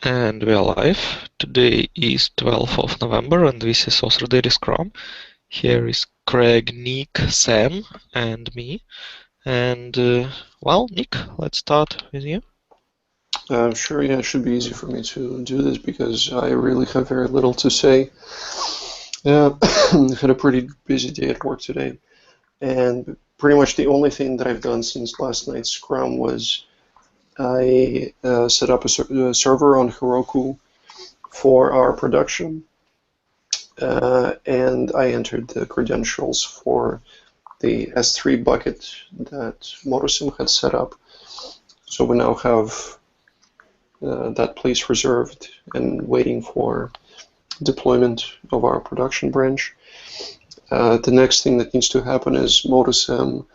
And we are live. Today is 12th of November and this is OSRA Scrum. Here is Craig, Nick, Sam and me. And well, Nick, let's start with you. Sure, yeah, it should be easy for me to do this because I really have very little to say. I've had a pretty busy day at work today, and pretty much the only thing that I've done since last night's Scrum was I set up a server on Heroku for our production, and I entered the credentials for the S3 bucket that Motosim had set up. So we now have that place reserved and waiting for deployment of our production branch. The next thing that needs to happen is Motosim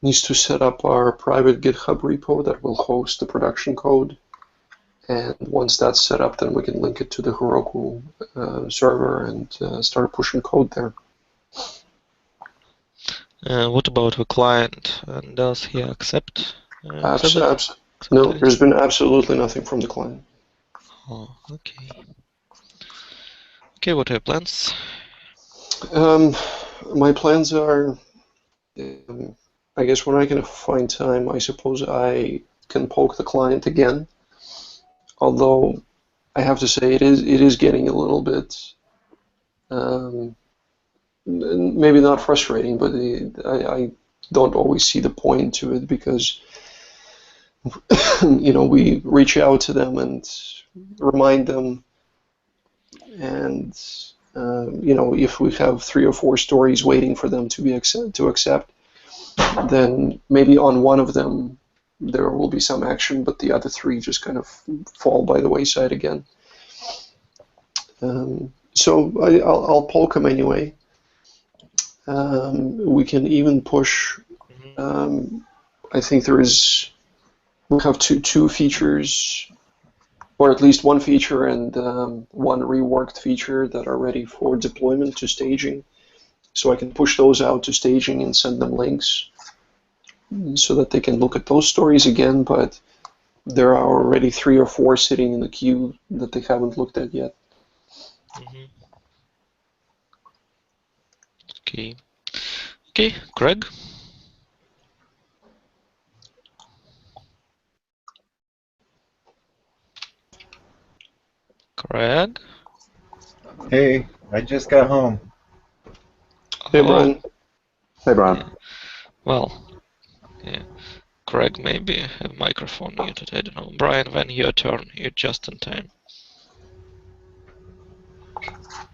needs to set up our private GitHub repo that will host the production code. And once that's set up, then we can link it to the Heroku server and start pushing code there. What about the client? Does he accept? No, there's been absolutely nothing from the client. Oh, okay. Okay, what are your plans? My plans are, I guess when I can find time, I suppose I can poke the client again. Although I have to say it is getting a little bit, maybe not frustrating, but I don't always see the point to it because we reach out to them and remind them, and if we have 3 or 4 stories waiting for them to accept, then maybe on one of them there will be some action, but the other 3 just kind of fall by the wayside again. So I'll poke them anyway. We can even push. I think we have two features, or at least one feature and one reworked feature that are ready for deployment to staging. So I can push those out to staging and send them links so that they can look at those stories again, but there are already 3 or 4 sitting in the queue that they haven't looked at yet. Okay. Okay, Craig? Craig? Hey, I just got home. Hey, Brian. Hey, Brian. Yeah. Well, yeah. Craig maybe have microphone muted, I don't know. Brian, when your turn, you're just in time.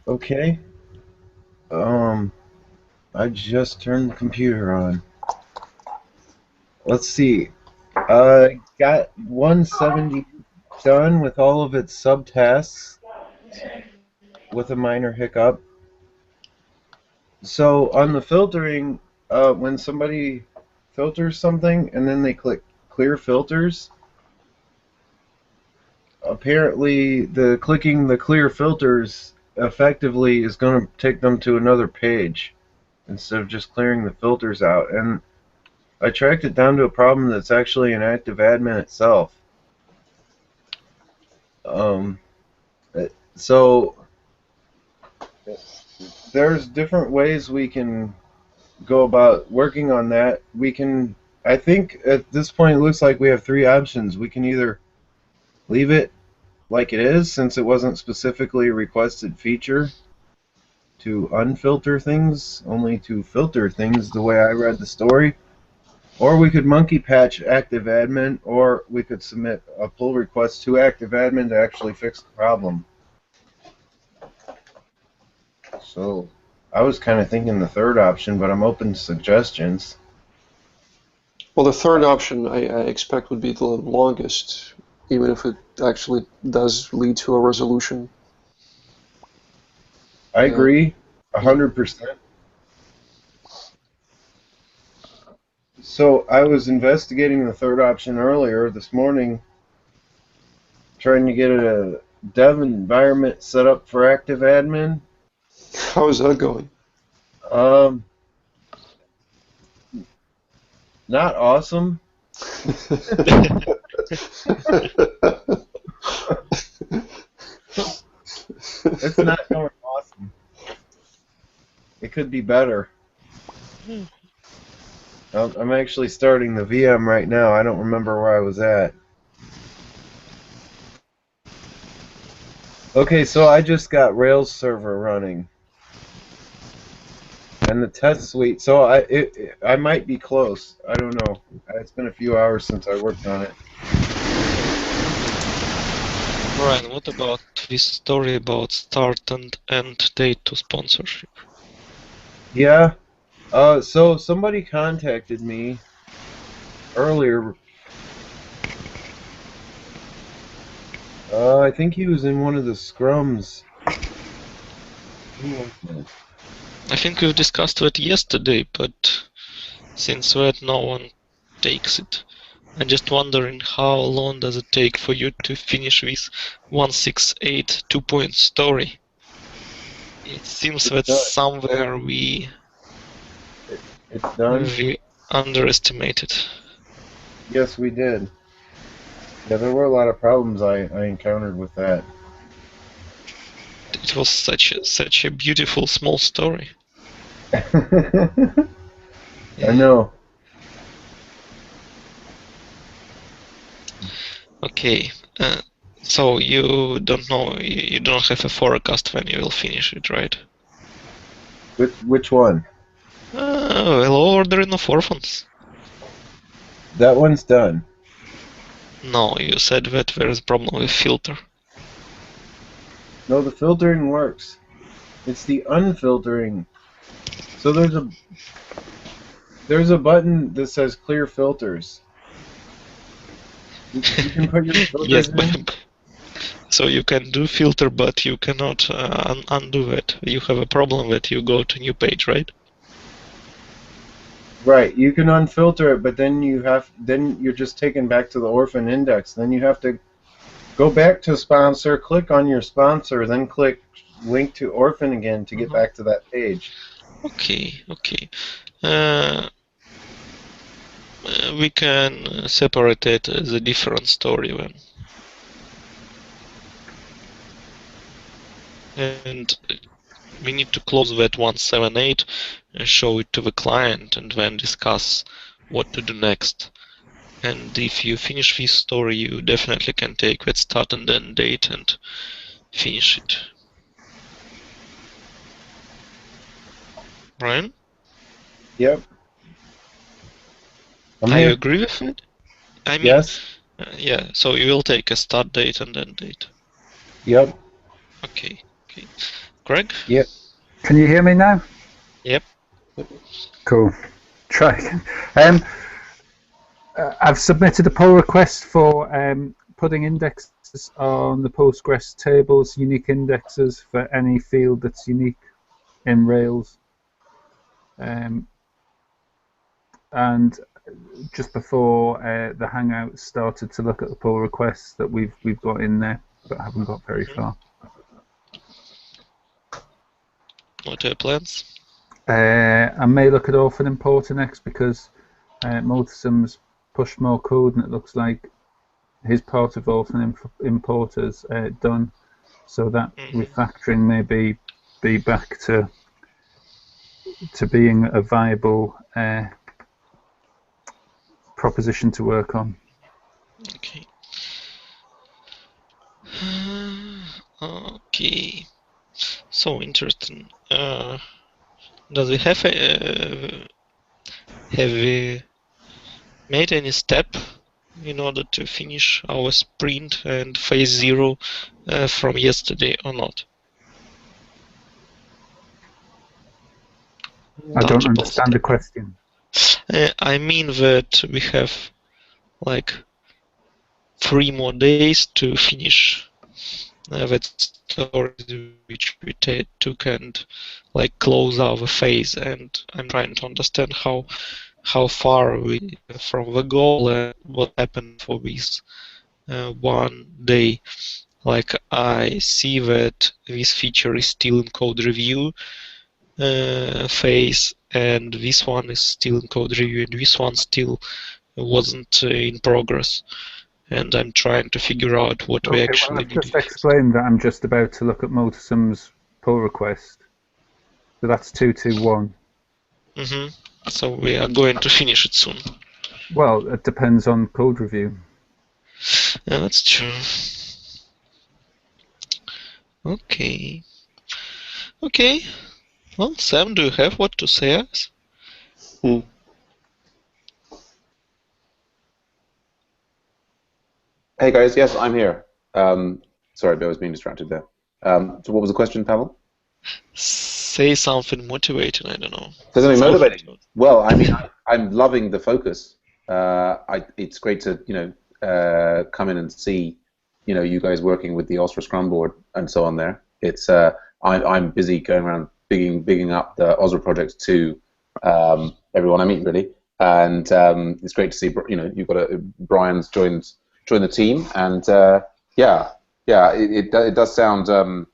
Okay. I just turned the computer on. Let's see. I got 170 done with all of its subtasks with a minor hiccup. So on the filtering, when somebody filters something and then they click clear filters, apparently clicking the clear filters effectively is going to take them to another page instead of just clearing the filters out. And I tracked it down to a problem that's actually an active admin itself. So there's different ways we can go about working on that. I think at this point it looks like we have 3 options. We can either leave it like it is, since it wasn't specifically a requested feature, to unfilter things, only to filter things the way I read the story. Or we could monkey patch active admin, or we could submit a pull request to active admin to actually fix the problem. So I was kind of thinking the third option, but I'm open to suggestions. Well, the third option I expect would be the longest, even if it actually does lead to a resolution. I agree, 100%. So I was investigating the third option earlier this morning, trying to get a dev environment set up for active admin. How is that going? Not awesome. It's not going awesome. It could be better. I'm actually starting the VM right now. I don't remember where I was at. Okay, so I just got Rails server running. And the test suite. So I might be close. I don't know. It's been a few hours since I worked on it. Brian, what about this story about start and end date to sponsorship? Yeah. So somebody contacted me earlier. I think he was in one of the scrums. Who was that? I think we've discussed that yesterday, but since that no one takes it, I'm just wondering how long does it take for you to finish this 168 2-point story? It seems that done. somewhere It's done? we underestimated. Yes, we did. Yeah, there were a lot of problems I encountered with that. It was such a beautiful small story. I know. Okay, so you don't know, you don't have a forecast when you will finish it, right? Which one? Well, Ordering of Orphans. That one's done. No, you said that there is a problem with filter. No, the filtering works. It's the unfiltering. So there's a button that says clear filters. You can put your filters Yes, in. so you can do filter, but you cannot undo it. You have a problem that you go to new page, right? Right, you can unfilter it, but then you're just taken back to the orphan index. Then you have to go back to sponsor, click on your sponsor, then click link to orphan again to get back to that page. Okay. We can separate it as a different story then. And we need to close that 178, show it to the client, and then discuss what to do next. And if you finish this story, you definitely can take that start and end date and finish it. Brian? Yep. I'm I here. agree with it. I mean, Yes. yeah, so you will take a start date and end date. Yep. Okay. Greg? Yep. Can you hear me now? Yep. Cool. Try. I've submitted a pull request for putting indexes on the Postgres tables, unique indexes for any field that's unique in Rails. And just before the Hangout started to look at the pull requests that we've got in there, but haven't got very far. What are your plans? I may look at Orphan Importer next because Multisum's pushed more code and it looks like his part of Orphan Importer's done, so that refactoring may be back to being a viable proposition to work on. Okay. Okay. So interesting. Does we have we made any step in order to finish our sprint and phase 0 from yesterday or not? I don't understand the question. I mean that we have like 3 more days to finish that story which we took and like close our phase, and I'm trying to understand how far we from the goal and what happened for this 1 day. Like I see that this feature is still in code review phase, and this one is still in code review, and this one still wasn't in progress. and I'm trying to figure out what we Okay, well, actually I've need. just explained that I'm just about to look at Multisum's pull request. So that's 221. So we are going to finish it soon. Well, it depends on code review. Yeah, that's true. Okay. Okay. Well, Sam, do you have what to say us? Hmm. Hey guys, yes, I'm here. Sorry, I was being distracted there. So what was the question, Pavel? Say something motivating, I don't know. Say something motivating. Well, I mean, I'm loving the focus. It's great to, come in and see, you guys working with the OSRA Scrum board and so on there. It's I'm busy going around bigging up the OSRA project to everyone I meet really, and it's great to see, you've got Brian's joined the team, and it does sound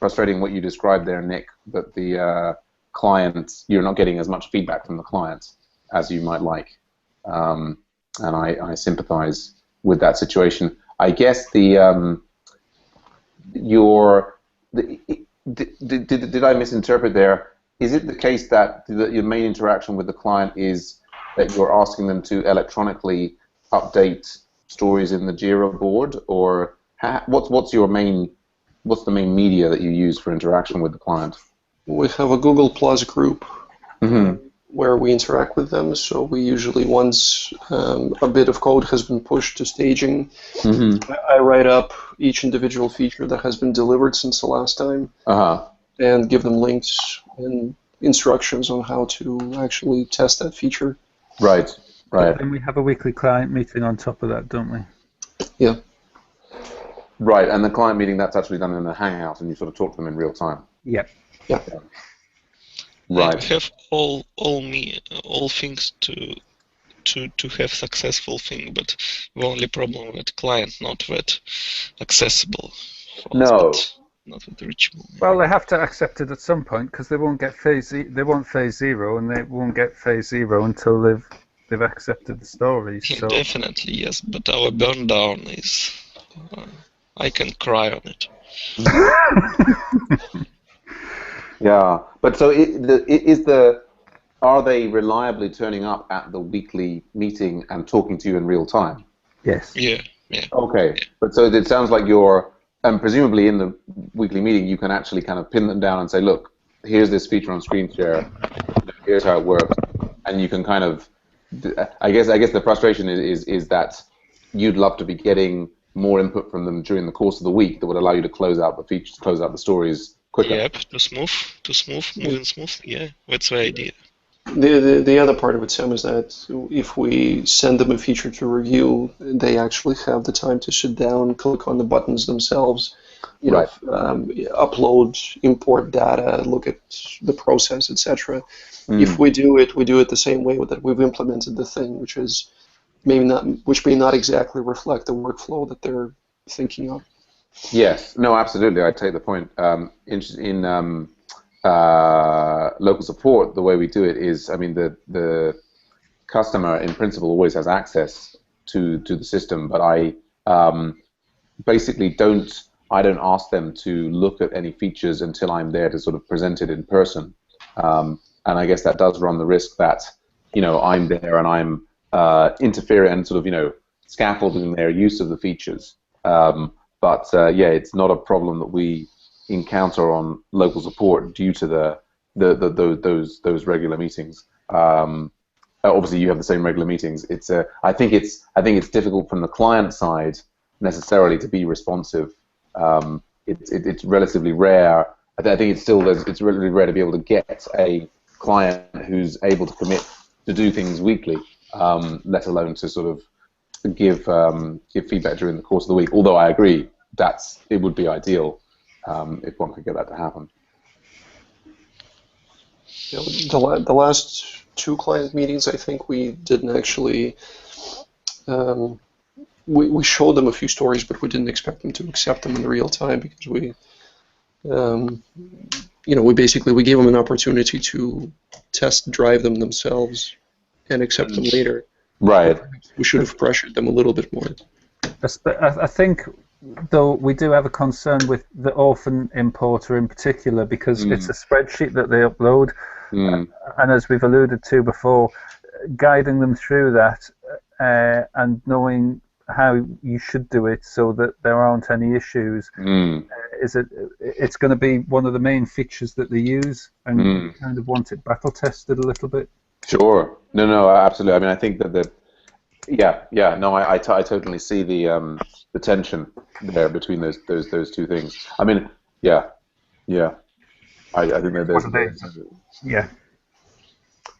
frustrating what you described there, Nick, that the clients, you're not getting as much feedback from the clients as you might like, and I sympathize with that situation. I guess did I misinterpret there? Is it the case that your main interaction with the client is that you're asking them to electronically update stories in the Jira board, or what's the main media that you use for interaction with the client? We have a Google Plus group Mm-hmm. where we interact with them. So we usually, once a bit of code has been pushed to staging, Mm-hmm. I write up each individual feature that has been delivered since the last time, and give them links and instructions on how to actually test that feature. Right. But then we have a weekly client meeting on top of that, don't we? Yeah. Right, and the client meeting, that's actually done in a Hangout, and you sort of talk to them in real time. Yep. Yeah. Right. And we have all things to have successful thing, but the only problem with client not that accessible. No. Not that reachable. Well, they have to accept it at some point because they won't get they want phase 0, and they won't get phase 0 until they've accepted the stories. Yeah, So definitely yes, but our burn down is I can cry on it. Yeah, but so are they reliably turning up at the weekly meeting and talking to you in real time? Yes. Yeah. Okay, but so it sounds like and presumably in the weekly meeting you can actually kind of pin them down and say, look, here's this feature on screen share, here's how it works, and you can kind of, I guess the frustration is that you'd love to be getting more input from them during the course of the week that would allow you to close out the features, close out the stories quicker. Yep, moving smooth. Yeah, that's the idea. The other part of it, Sam, is that if we send them a feature to review, they actually have the time to sit down, click on the buttons themselves, upload, import data, look at the process, etc. If we do it the same way that we've implemented the thing, which may not exactly reflect the workflow that they're thinking of. Yes, no, absolutely. I take the point. In local support, the way we do it is, I mean, the customer in principle always has access to the system, but I basically don't ask them to look at any features until I'm there to sort of present it in person. And I guess that does run the risk that, I'm there and I'm interfering and sort of, scaffolding their use of the features. But it's not a problem that we encounter on local support due to those regular meetings. Obviously, you have the same regular meetings. I think it's difficult from the client side necessarily to be responsive. It's relatively rare. I think it's relatively rare to be able to get a client who's able to commit to do things weekly, let alone to sort of give feedback during the course of the week. Although I agree it would be ideal if one could get that to happen. The last 2 client meetings, I think we didn't actually. We showed them a few stories, but we didn't expect them to accept them in real time because we gave them an opportunity to test drive them themselves and accept them later. Right. We should have pressured them a little bit more. I think, though, we do have a concern with the orphan importer in particular because it's a spreadsheet that they upload, and as we've alluded to before, guiding them through that and knowing how you should do it so that there aren't any issues it's going to be one of the main features that they use, and kind of want it battle tested a little bit. Sure. No, absolutely. I mean, I think that no, I totally see the tension there between those two things. I mean, I think that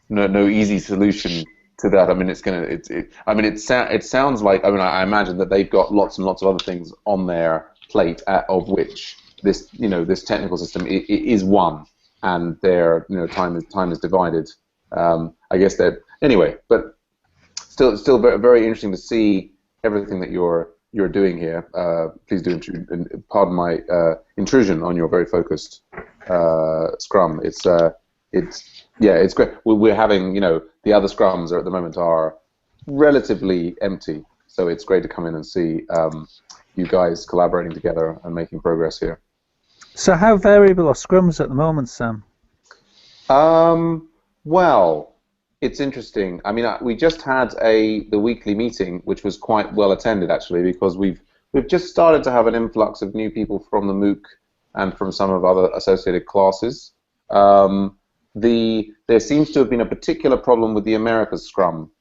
there's no easy solution to that. I mean, it sounds like, I mean, I imagine that they've got lots and lots of other things on their plate, of which this technical system is one, and their time is divided. I guess that anyway, but still very, very interesting to see everything that you're doing here. Please do pardon my intrusion on your very focused Scrum. It's great. We're having the other Scrums at the moment are relatively empty, so it's great to come in and see you guys collaborating together and making progress here. So how variable are Scrums at the moment, Sam? Well, it's interesting. I mean, we just had the weekly meeting, which was quite well attended actually, because we've just started to have an influx of new people from the MOOC and from some of other associated classes. There seems to have been a particular problem with the Americas Scrum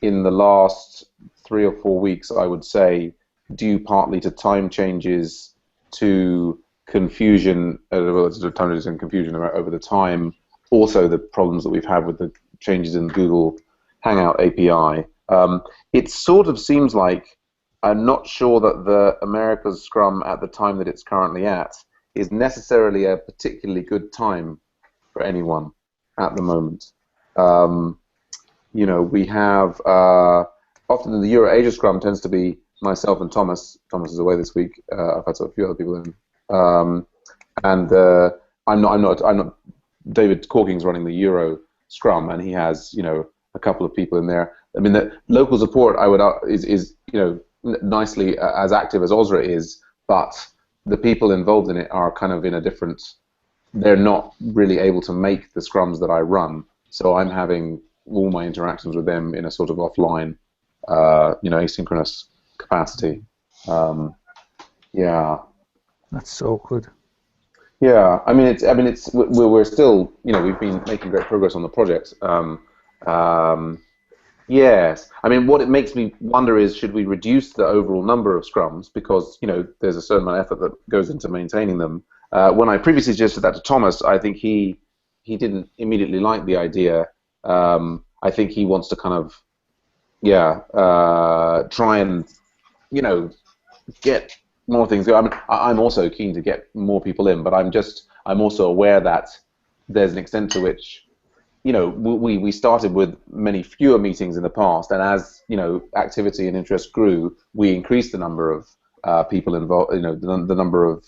in the last 3 or 4 weeks, I would say, due partly to time changes, to confusion, over the time. Also, the problems that we've had with the changes in Google Hangout API. It sort of seems like I'm not sure that the Americas Scrum at the time that it's currently at is necessarily a particularly good time for anyone at the moment. We have often the Euro Asia Scrum tends to be myself and Thomas. Thomas is away this week. I've had a few other people in, and I'm not. David Corking's running the Euro Scrum, and he has a couple of people in there. I mean, the local support is nicely as active as OSRA is, but the people involved in it are kind of in a different. They're not really able to make the Scrums that I run, so I'm having all my interactions with them in a sort of offline, asynchronous capacity. That's so good. Yeah, I mean, we're still, we've been making great progress on the project. Yes, I mean, what it makes me wonder is, should we reduce the overall number of Scrums, because there's a certain amount of effort that goes into maintaining them. When I previously suggested that to Thomas, I think he didn't immediately like the idea. I think he wants to kind of try and get more things going. I'm also keen to get more people in, but I'm also aware that there's an extent to which we started with many fewer meetings in the past, and as activity and interest grew, we increased the number of people involved. The number of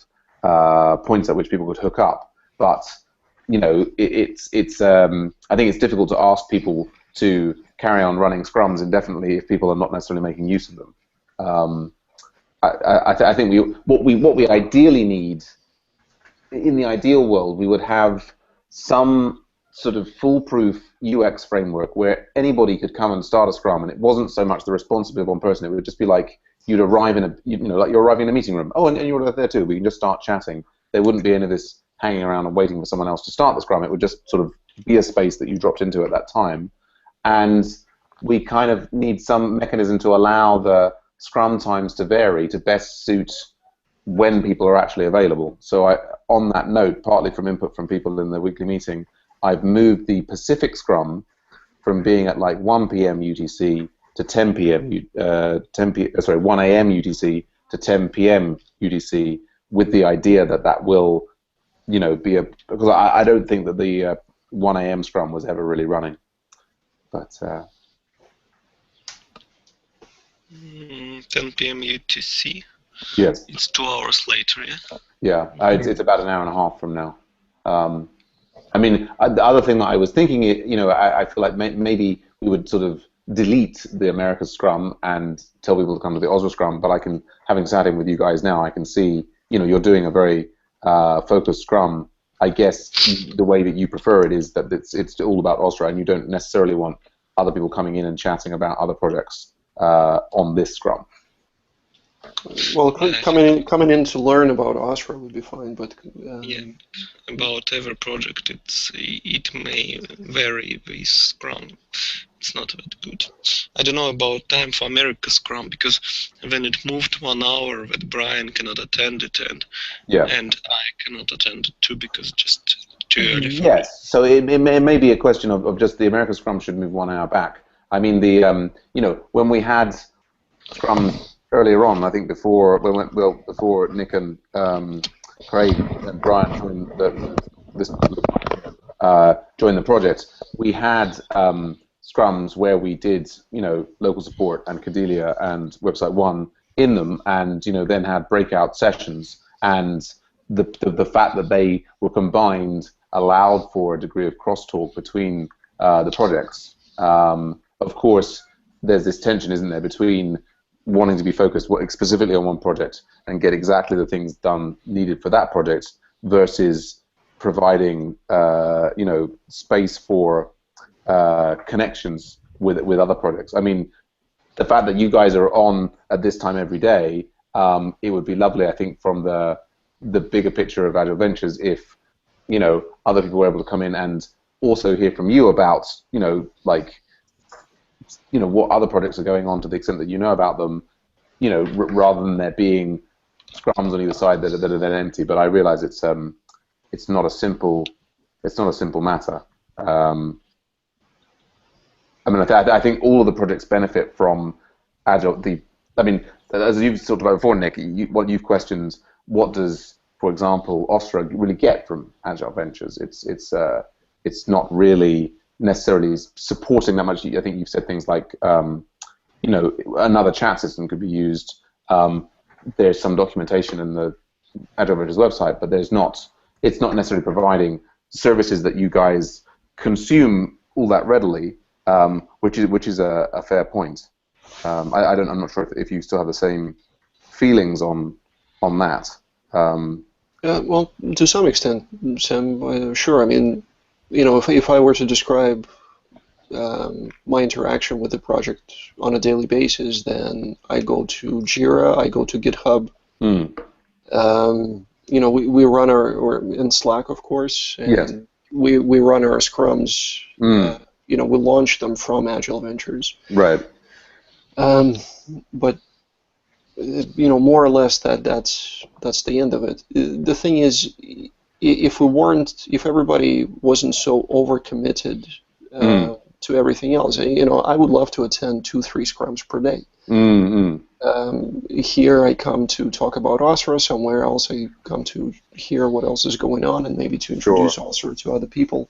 points at which people could hook up. But it's I think it's difficult to ask people to carry on running Scrums indefinitely if people are not necessarily making use of them. I think what we ideally need, in the ideal world, we would have some sort of foolproof UX framework where anybody could come and start a Scrum, and it wasn't so much the responsibility of one person. It would just be like you'd arrive in like you're arriving in a meeting room. Oh, and you're there too. We can just start chatting. There wouldn't be any of this hanging around and waiting for someone else to start the Scrum. It would just sort of be a space that you dropped into at that time, and we kind of need some mechanism to allow the Scrum times to vary to best suit when people are actually available. So on that note, partly from input from people in the weekly meeting, I've moved the Pacific Scrum from being at like 1 p.m. UTC to 10 p.m. 1 a.m. UTC to 10 p.m. UTC, with the idea that will, be because I don't think that the 1 a.m. Scrum was ever really running, but. 10 p.m. UTC. Yes. It's 2 hours later, yeah? Yeah, it's about an hour and a half from now. I mean, the other thing that I was thinking, I feel like maybe we would sort of delete the America Scrum and tell people to come to the OSRA Scrum, but I can, having sat in with you guys now, I can see, you're doing a very focused Scrum. I guess the way that you prefer it is that it's all about OSRA, and you don't necessarily want other people coming in and chatting about other projects on this Scrum. Well, coming in to learn about OSRA would be fine, but yeah, about every project, it may vary with Scrum. It's not that good. I don't know about time for America Scrum, because when it moved 1 hour, that Brian cannot attend it, and I cannot attend it too, because just too early for me. Yes, so it may be a question of just the America Scrum should move 1 hour back. I mean, when we had Scrum earlier on, I think before Nick and Craig and Brian joined the project, we had Scrums where we did local support and Cadelia and Website 1 in them, and then had breakout sessions, and the fact that they were combined allowed for a degree of crosstalk between the projects. Of course, there's this tension, isn't there, between wanting to be focused specifically on one project and get exactly the things done needed for that project versus providing space for connections with other projects. I mean, the fact that you guys are on at this time every day, it would be lovely, I think, from the bigger picture of Agile Ventures if other people were able to come in and also hear from you about what other projects are going on to the extent that you know about them, rather than there being scrums on either side that are then empty. But I realize it's not a simple matter. I mean, I think all of the projects benefit from Agile. As you've talked about before, Nick, what you've questioned, what does, for example, OSRA really get from Agile Ventures? It's not really necessarily supporting that much. I think you've said things like, another chat system could be used. There's some documentation in the Agile Ventures website, but it's not necessarily providing services that you guys consume all that readily, which is a fair point. I'm not sure if you still have the same feelings on that. Well, to some extent, Sam, sure. I mean, if I were to describe my interaction with the project on a daily basis, then I go to Jira, I go to GitHub. We run or in Slack, of course, and yes. we run our scrums. We launch them from Agile Ventures. Right. But more or less that's the end of it. The thing is, if everybody wasn't so overcommitted to everything else, I would love to attend 2-3 scrums per day. Here I come to talk about OSRA. Somewhere else I come to hear what else is going on and maybe to introduce OSRA to other people.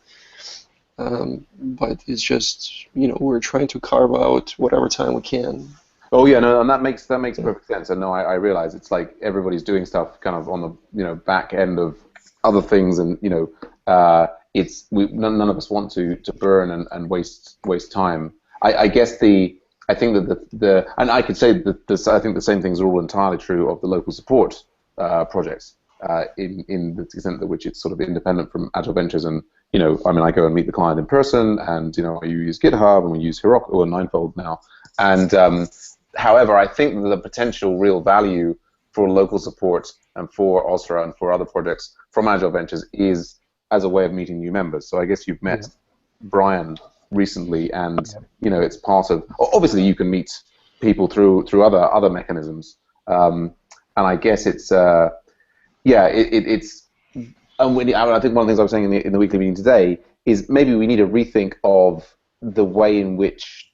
But it's just, we're trying to carve out whatever time we can. Oh yeah, no, and that makes perfect sense. And no, I realize it's like everybody's doing stuff kind of on the back end of other things, and none of us want to burn and waste time. I guess I think that and I could say that I think the same things are all entirely true of the local support projects in the extent that which it's sort of independent from Agile Ventures. And I go and meet the client in person, and I use GitHub and we use Heroku or Ninefold now. And however, I think that the potential real value for local support and for OSRA and for other projects from Agile Ventures is as a way of meeting new members. So I guess you've met Brian recently, and it's part of. Obviously, you can meet people through other mechanisms, and I guess it's it's. And I think one of the things I was saying in the weekly meeting today is maybe we need a rethink of the way in which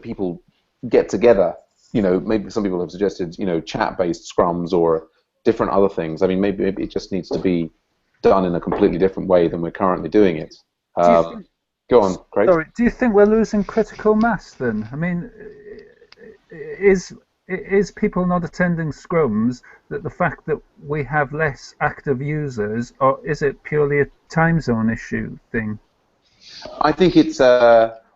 people get together. Maybe some people have suggested chat-based scrums or different other things. I mean, maybe it just needs to be done in a completely different way than we're currently doing it. Go on, Craig. Sorry, do you think we're losing critical mass then? I mean, is people not attending scrums that the fact that we have less active users, or is it purely a time zone issue thing? I think it's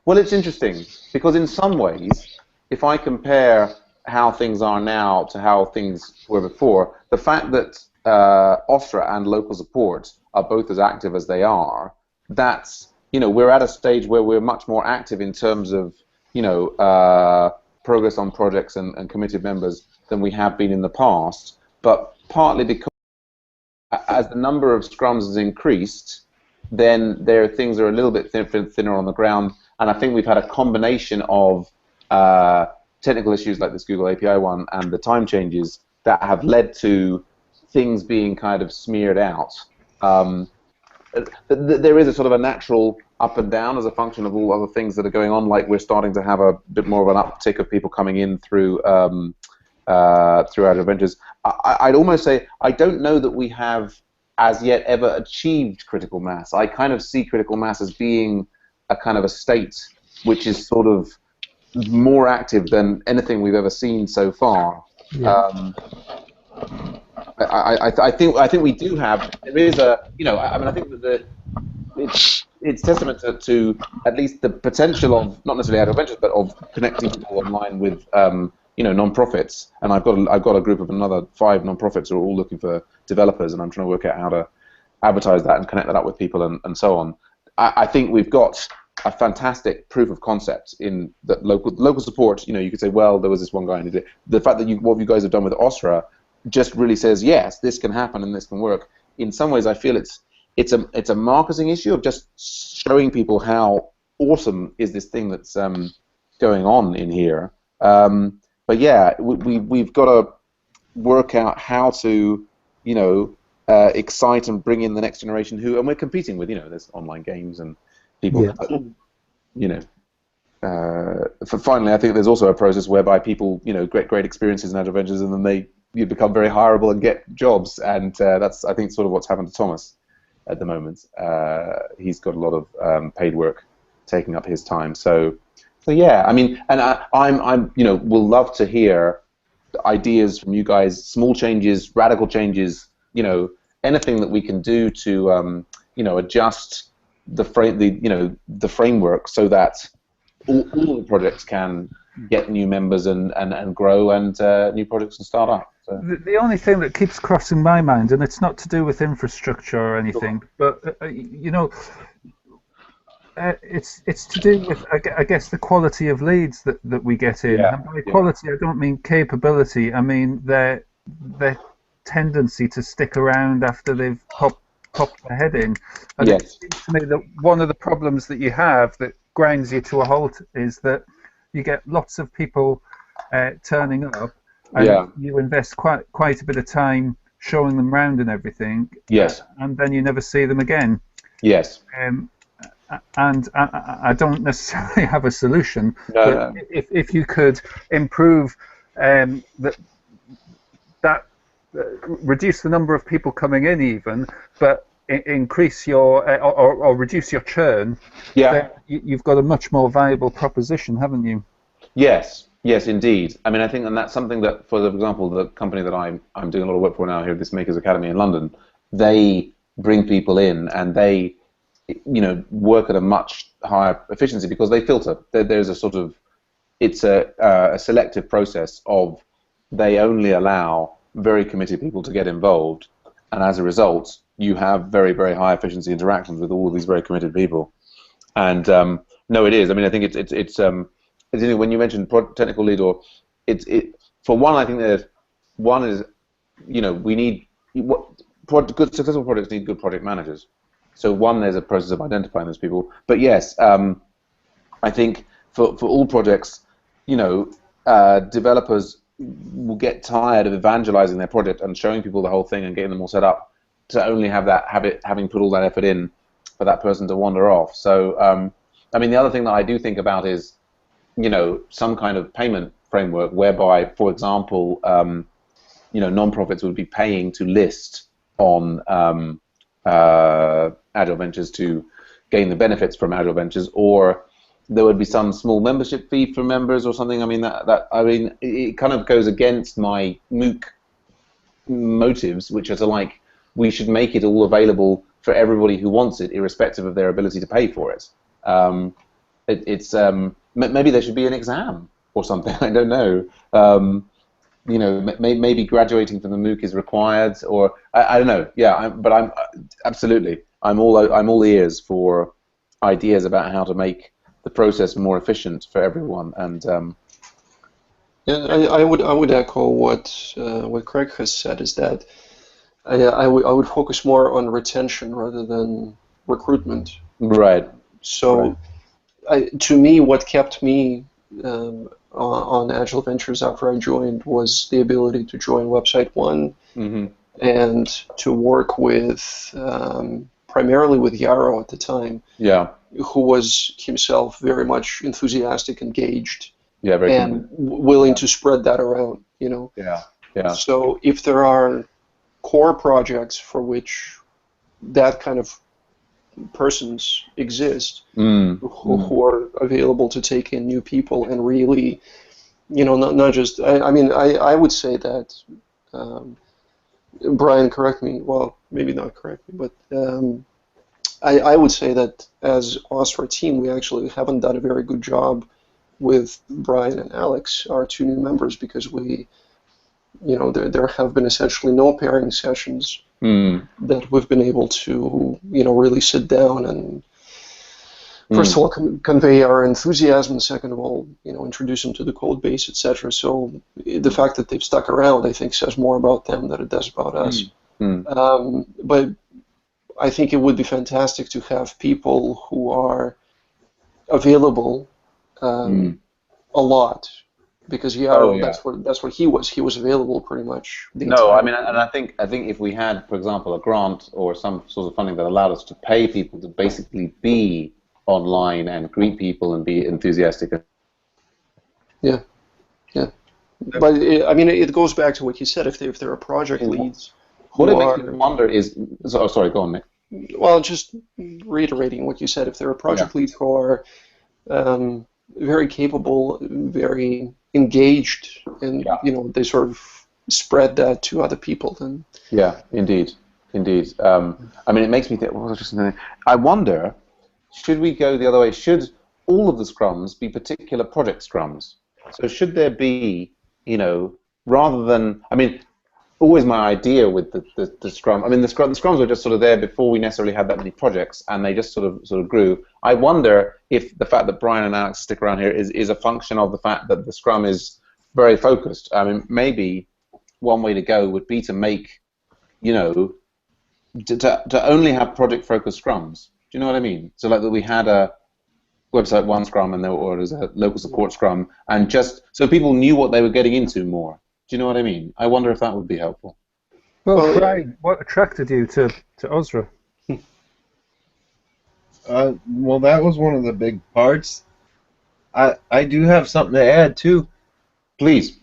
Well, it's interesting because in some ways, if I compare how things are now to how things were before, the fact that OSRA and local support are both as active as they are, that's, we're at a stage where we're much more active in terms of, progress on projects and committed members than we have been in the past, but partly because as the number of scrums has increased, then things are a little bit thinner on the ground, and I think we've had a combination of technical issues like this Google API one and the time changes that have led to things being kind of smeared out. There is a sort of a natural up and down as a function of all other things that are going on, like we're starting to have a bit more of an uptick of people coming in through through Agile Ventures. I'd almost say I don't know that we have as yet ever achieved critical mass. I kind of see critical mass as being a kind of a state which is sort of more active than anything we've ever seen so far. Yeah. I think we do have. There is a, I mean, I think that it's testament to at least the potential of not necessarily Agile Ventures, but of connecting people online with non-profits. And I've got a group of another 5 non-profits who are all looking for developers, and I'm trying to work out how to advertise that and connect that up with people and so on. I think we've got a fantastic proof of concept in that local support. You could say, well, there was this one guy who did it. The fact that what you guys have done with OSRA just really says, yes, this can happen and this can work. In some ways, I feel it's a marketing issue of just showing people how awesome is this thing that's going on in here. But yeah, we've got to work out how to excite and bring in the next generation and we're competing with there's online games and people. Yeah. Finally, I think there's also a process whereby people great experiences in Agile Ventures and then you become very hireable and get jobs, and that's, I think, sort of what's happened to Thomas at the moment. He's got a lot of paid work taking up his time. So yeah, I mean, and I'm will love to hear ideas from you guys, small changes, radical changes, anything that we can do to adjust the framework so that all the projects can get new members and grow, and new projects can start up. So. The only thing that keeps crossing my mind, and it's not to do with infrastructure or anything, but it's to do with, I guess, the quality of leads that we get in. Yeah. And by quality, I don't mean capability. I mean their tendency to stick around after they've popped their head in. And yes. It seems to me that one of the problems that you have that grinds you to a halt is that you get lots of people turning up, and you invest quite a bit of time showing them around and everything. Yes. And then you never see them again. Yes. And I don't necessarily have a solution. No. If you could improve reduce the number of people coming in even, but increase your or reduce your churn, then you've got a much more viable proposition, haven't you? Yes, indeed. I mean, I think, and that's something that, for example, the company that I'm doing a lot of work for now here, this Makers Academy in London, they bring people in and they, work at a much higher efficiency because they filter. There's a sort of, it's a selective process of they only allow very committed people to get involved, and as a result, you have very, very high efficiency interactions with all of these very committed people. And no, it is. I mean, I think it's when you mentioned technical lead, or for one, I think there's one is, we need good successful projects need good project managers. So one, there's a process of identifying those people. But yes, I think for all projects, developers will get tired of evangelizing their project and showing people the whole thing and getting them all set up to only have having put all that effort in for that person to wander off. So I mean, the other thing that I do think about is some kind of payment framework whereby, for example, non-profits would be paying to list on Agile Ventures to gain the benefits from Agile Ventures, or there would be some small membership fee for members or something. I mean, it kind of goes against my MOOC motives, which are to we should make it all available for everybody who wants it, irrespective of their ability to pay for it. it's maybe there should be an exam or something. I don't know. Maybe graduating from the MOOC is required, or I don't know. Yeah, I'm absolutely. I'm all ears for ideas about how to make the process more efficient for everyone. And yeah, I would echo what Craig has said, is that I would focus more on retention rather than recruitment. right. So, to me, what kept me on Agile Ventures after I joined was the ability to join Website One and to work with primarily with Yarrow at the time, who was himself very much enthusiastic, engaged, and willing to spread that around. So if there are core projects for which that kind of persons exist who are available to take in new people and really, not just, I would say that, Brian, correct me, well, maybe not correct me, but I would say that as OSRA team, we actually haven't done a very good job with Brian and Alex, our two new members, because there have been essentially no pairing sessions that we've been able to, really sit down and, first of all, convey our enthusiasm, and second of all, introduce them to the code base, etc. So the fact that they've stuck around, I think, says more about them than it does about us. But I think it would be fantastic to have people who are available a lot. Because that's what he was. He was available pretty much the entire and I think if we had, for example, a grant or some sort of funding that allowed us to pay people to basically be online and greet people and be enthusiastic. Yeah. But it goes back to what you said. If there are project leads, what it makes me wonder is, sorry, go on, Nick. Well, just reiterating what you said. If there are project leads who are very capable, very engaged, and they sort of spread that to other people, then indeed. It makes me think. What was I just saying? I wonder, should we go the other way? Should all of the scrums be particular project scrums? So should there be, rather than, always my idea with the Scrum. The Scrums were just sort of there before we necessarily had that many projects, and they just sort of grew. I wonder if the fact that Brian and Alex stick around here is a function of the fact that the Scrum is very focused. Maybe one way to go would be to make, to only have project-focused Scrums. Do you know what I mean? So like that we had a Website One Scrum and there was a local support Scrum, and just so people knew what they were getting into more. Do you know what I mean? I wonder if that would be helpful. Well, Brian, what attracted you to OSRA? Well, that was one of the big parts. I do have something to add, too. Please.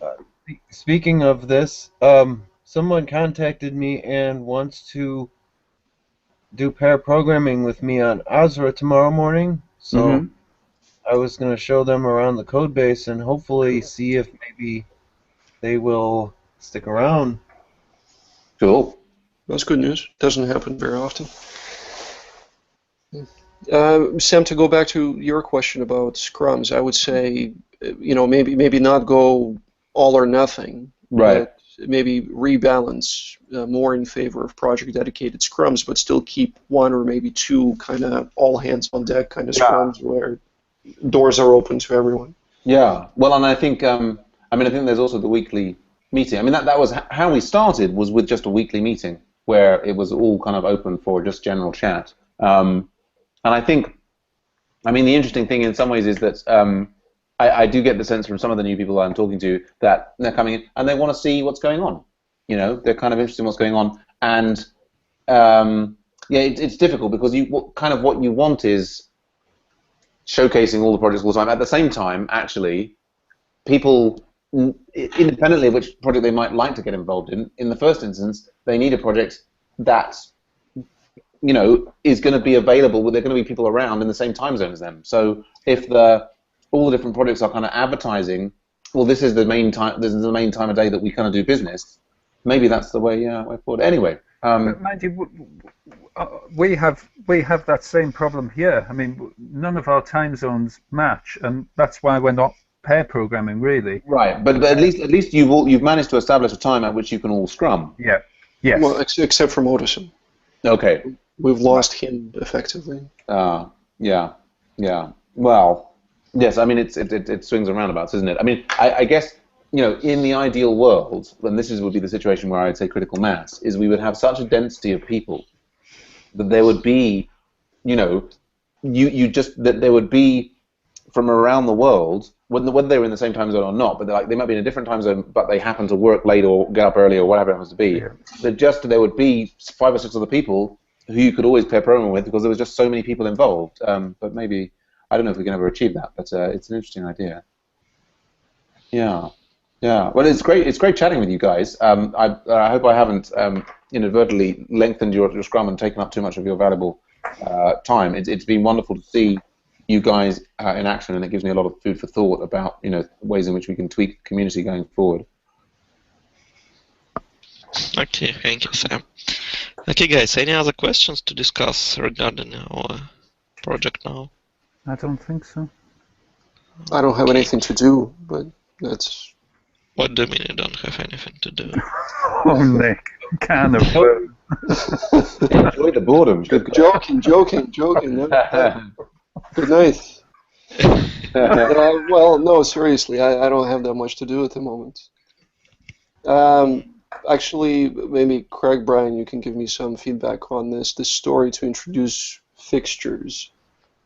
Speaking of this, someone contacted me and wants to do pair programming with me on OSRA tomorrow morning. So I was going to show them around the code base and hopefully see if maybe they will stick around. Cool. That's good news. Doesn't happen very often. Sam, to go back to your question about scrums, I would say, maybe not go all or nothing. Right. But maybe rebalance more in favor of project-dedicated scrums, but still keep one or maybe two kind of all-hands-on-deck kind of scrums where doors are open to everyone. Yeah. Well, and I think I think there's also the weekly meeting. That was how we started, was with just a weekly meeting where it was all kind of open for just general chat. And I think, the interesting thing in some ways is that I do get the sense from some of the new people I'm talking to that they're coming in and they want to see what's going on. They're kind of interested in what's going on. And it's difficult because what you want is showcasing all the projects all the time. At the same time, actually, people, independently of which project they might like to get involved in the first instance, they need a project that is going to be available. There are going to be people around in the same time zone as them. So if all the different projects are kind of advertising, well, this is the main time. This is the main time of day that we kind of do business. Maybe that's the way forward. Anyway, Mind you, we have that same problem here. I mean, none of our time zones match, and that's why we're not pair programming really. Right, but at least you've managed to establish a time at which you can all scrum. Yeah. Yes. Well, except for Motorsim. Okay. We've lost him effectively. Yeah. Well, yes. I mean, it swings and roundabouts, isn't it? I mean, I guess in the ideal world, and would be the situation where I'd say critical mass is we would have such a density of people that there would be, that there would be from around the world, whether they were in the same time zone or not, but they might be in a different time zone, but they happen to work late or get up early or whatever it happens to be. Yeah. There would be 5 or 6 other people who you could always pair programming with because there was just so many people involved. But maybe I don't know if we can ever achieve that, but it's an interesting idea. Yeah. Well, it's great. It's great chatting with you guys. I hope I haven't inadvertently lengthened your scrum and taken up too much of your valuable time. It's been wonderful to see you guys in action, and it gives me a lot of food for thought about ways in which we can tweak the community going forward. Okay, thank you, Sam. Okay, guys, any other questions to discuss regarding our project now? I don't think so. I don't have anything to do, but that's... What do you mean you don't have anything to do? Oh, Nick, kind of. Enjoy the boredom. Good. Joking. Good night. Well, no, seriously, I don't have that much to do at the moment. Actually, maybe Craig, Brian, you can give me some feedback on this story to introduce fixtures.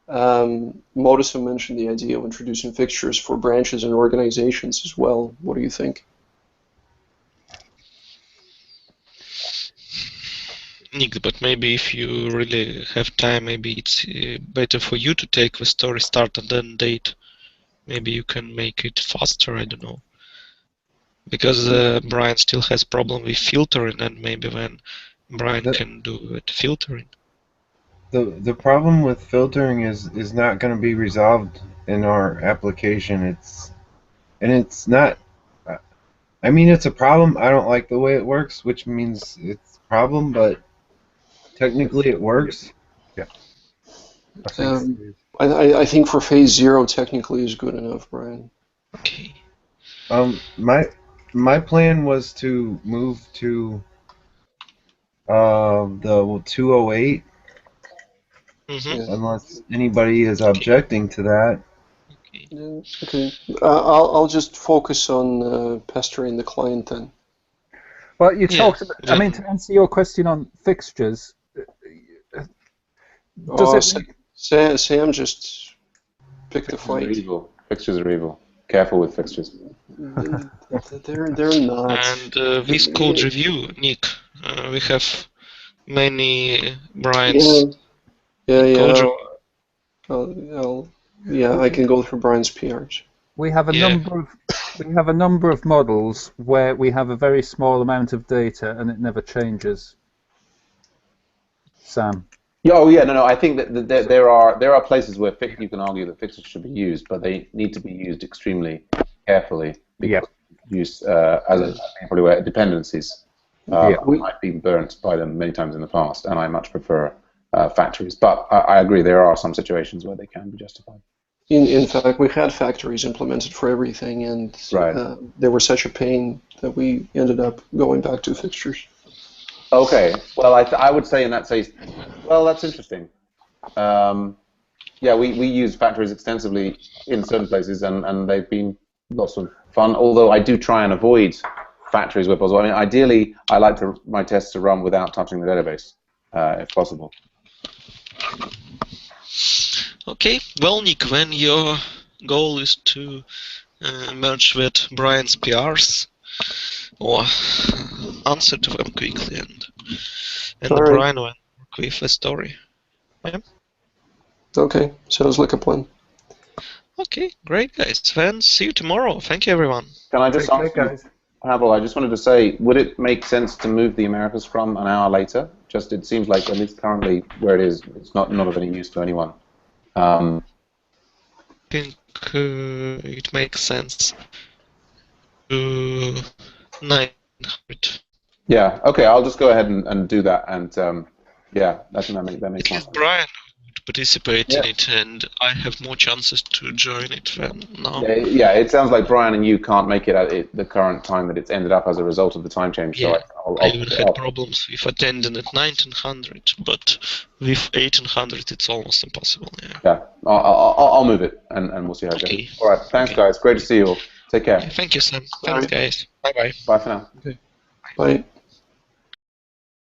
Motorsim mentioned the idea of introducing fixtures for branches and organizations as well. What do you think? Nick, but maybe if you really have time, maybe it's better for you to take the story start and then date. Maybe you can make it faster, I don't know. Because Brian still has problem with filtering, and maybe then Brian can do it filtering. The problem with filtering is not going to be resolved in our application. It's not. I mean, it's a problem. I don't like the way it works, which means it's a problem. But technically, it works. Yeah. I think for phase 0, technically is good enough, Brian. Okay. My plan was to move to the 208. Mm-hmm. Unless anybody is objecting to that. Okay. Yeah, okay. I'll just focus on pestering the client then. Well, you talked about, I mean, to answer your question on fixtures, Sam just picked a fight. Fixtures are evil. Careful with fixtures. They're not. And this code review, Nick, we have many Brian's. Yeah. I can go through Brian's PRs. We have a number of models where we have a very small amount of data and it never changes. Sam. Oh yeah, no. I think that there are places where you can argue that fixtures should be used, but they need to be used extremely carefully. Yeah. Used as probably where dependencies might be burnt by them many times in the past, and I much prefer factories. But I agree, there are some situations where they can be justified. In fact, we had factories implemented for everything, and they were such a pain that we ended up going back to fixtures. Okay, well, I would say in that case, well, that's interesting. Yeah, we use factories extensively in certain places, and they've been lots of fun, although I do try and avoid factories where possible. I mean, ideally, I like my tests to run without touching the database, if possible. Okay, well, Nick, when your goal is to merge with Brian's PRs, or answer to them quickly, and Brian will work with a story. Yeah? Okay, sounds like a plan. Okay, great, guys. Then see you tomorrow. Thank you, everyone. Can I just ask you, Pavel, I just wanted to say, would it make sense to move the America Scrum an hour later? Just it seems like, at least currently where it is, it's not of any use to anyone. I think it makes sense to 900. Yeah, okay, I'll just go ahead and do that, and Yeah, I think that makes It is sense. Brian who would participate Yeah. in it, and I have more chances to join it than now. Yeah, it sounds like Brian and you can't make it at the current time that it's ended up as a result of the time change. So Yeah, I I'll even pick it had up. problems with attending at 1900, but with 1800 it's almost impossible. Yeah. Yeah, I'll move it, and we'll see how it Okay. goes. All right, thanks, Okay. guys. Great to see you all. Take care. Yeah, thank you, Sam. All Thanks, right. guys. Bye bye. Bye for now. Okay. Bye.